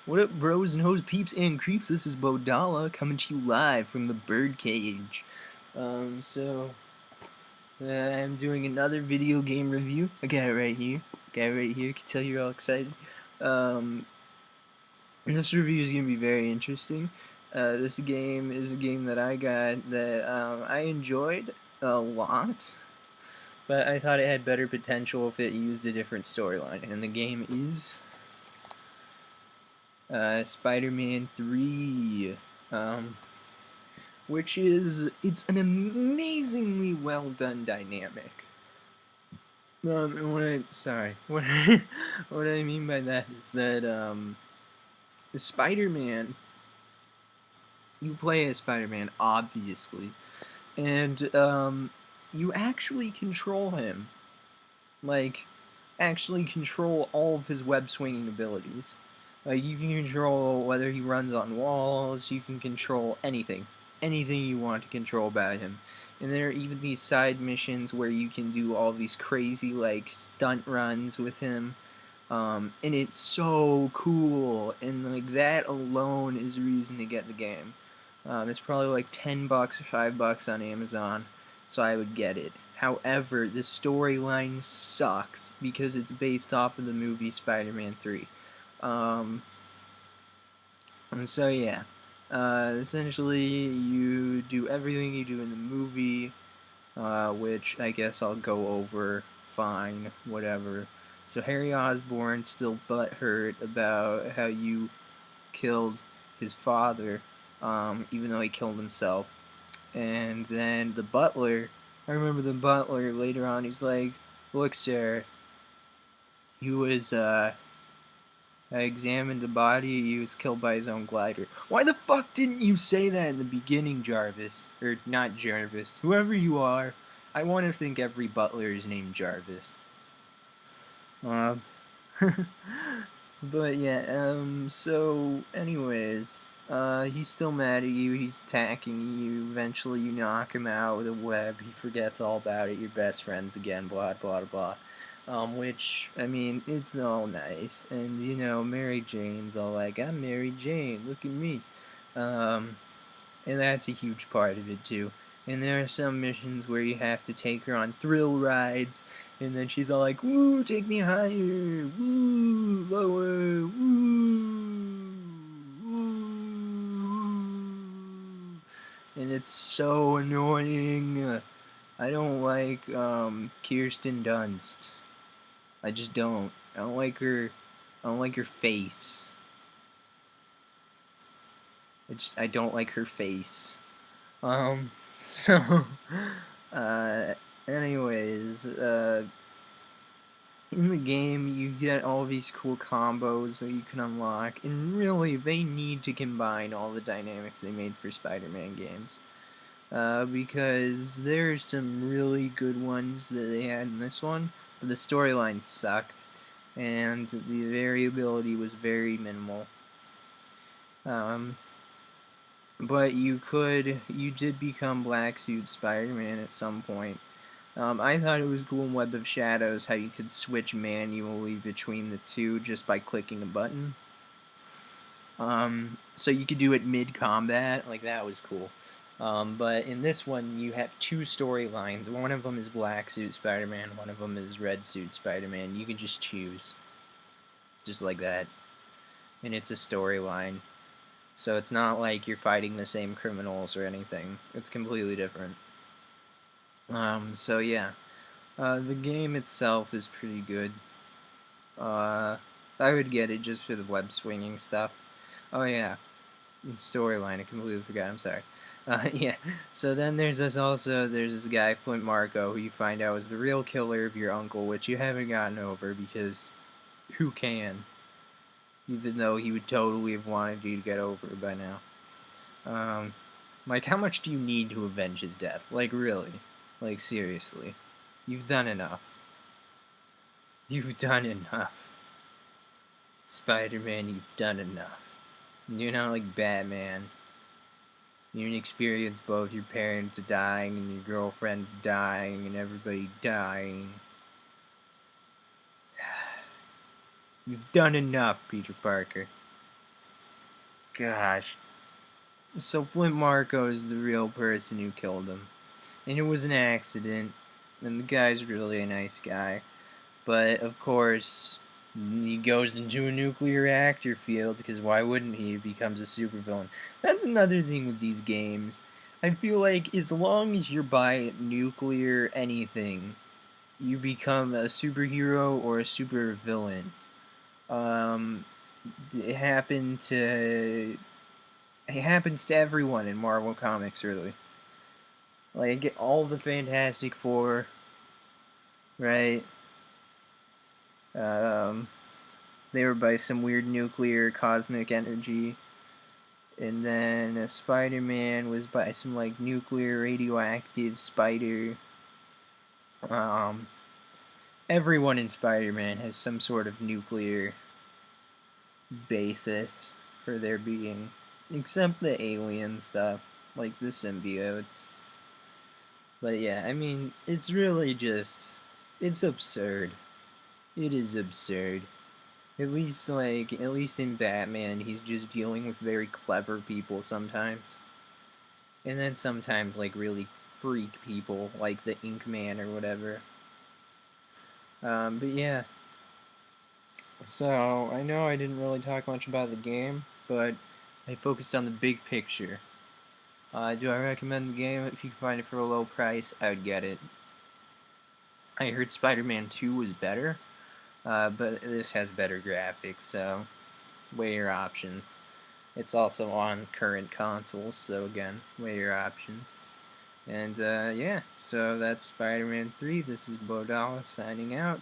What up, bros and hoes, peeps and creeps? This is Bodala coming to you live from the birdcage. I'm doing another video game review. I got it right here. I can tell you're all excited. Um, this review is gonna be very interesting. This game is a game that I got that I enjoyed a lot, but I thought it had better potential if it used a different storyline. And the game is Spider-Man 3, which it's an amazingly well done dynamic. And what I mean by that is that, the Spider-Man, you play as Spider-Man, obviously, and, you actually control him. Like, actually control all of his web-swinging abilities. You can control whether he runs on walls, you can control anything. Anything you want to control about him. And there are even these side missions where you can do all these crazy, like, stunt runs with him. And it's so cool, and, like, that alone is a reason to get the game. It's probably like $10 or $5 on Amazon, so I would get it. However, the storyline sucks because it's based off of the movie Spider-Man 3. And so yeah, essentially you do everything you do in the movie, which I guess I'll go over, fine, whatever. So Harry Osborn's still butthurt about how you killed his father, even though he killed himself. And then the butler, I remember the butler later on, he's like, look, sir, he was, I examined the body, he was killed by his own glider. Why the fuck didn't you say that in the beginning, Jarvis? Or not Jarvis, whoever you are. I want to think every butler is named Jarvis. But yeah, so anyways, he's still mad at you, he's attacking you, eventually you knock him out with a web, he forgets all about it, you're best friends again, blah blah blah. Which, I mean, it's all nice, and you know, Mary Jane's all like, I'm Mary Jane, look at me. And that's a huge part of it too. And there are some missions where you have to take her on thrill rides, and then she's all like, woo, take me higher, woo, lower, woo, woo. And it's so annoying. I don't like, Kirsten Dunst. I just don't. I don't like her. I don't like her face. I don't like her face. So, anyways, in the game, you get all these cool combos that you can unlock, and really, they need to combine all the dynamics they made for Spider-Man games. Because there's some really good ones that they had in this one, but the storyline sucked, and the variability was very minimal. But you did become Black Suit Spider-Man at some point. I thought it was cool in Web of Shadows how you could switch manually between the two just by clicking a button. So you could do it mid-combat, like that was cool. But in this one, you have two storylines. One of them is Black Suit Spider-Man, one of them is Red Suit Spider-Man. You can just choose. Just like that. And it's a storyline. So it's not like you're fighting the same criminals or anything. It's completely different. So yeah. The game itself is pretty good. I would get it just for the web swinging stuff. Oh yeah. Storyline, I completely forgot, I'm sorry. Yeah, so then there's this guy, Flint Marko, who you find out is the real killer of your uncle, which you haven't gotten over, because who can? Even though he would totally have wanted you to get over it by now. Like, how much do you need to avenge his death? Like, really? Like, seriously. You've done enough. You've done enough. Spider-Man, you've done enough. You're not like Batman. You experience both your parents dying and your girlfriend's dying and everybody dying. You've done enough, Peter Parker. gosh. So Flint Marko is the real person who killed him. And it was an accident. And the guy's really a nice guy. But, of course, he goes into a nuclear reactor field, because why wouldn't he? He becomes a supervillain. That's another thing with these games. I feel like as long as you're by nuclear anything, you become a superhero or a supervillain. Um, it happened to it happens to everyone in Marvel Comics, really. Like all the Fantastic Four, right? Um, they were by some weird nuclear cosmic energy, and then Spider-Man was by some like nuclear radioactive spider. Um, everyone in Spider-Man has some sort of nuclear basis for their being, except the alien stuff, like the symbiotes. But yeah, I mean, it's really just, it's absurd. It is absurd. At least in Batman, he's just dealing with very clever people sometimes. And then sometimes, like, really freak people, like the Ink Man or whatever. But yeah. So, I know I didn't really talk much about the game, but I focused on the big picture. Do I recommend the game? If you can find it for a low price, I would get it. I heard Spider-Man 2 was better, but this has better graphics, so weigh your options. It's also on current consoles, so again, weigh your options. And yeah, so that's Spider-Man 3. This is Bodala signing out.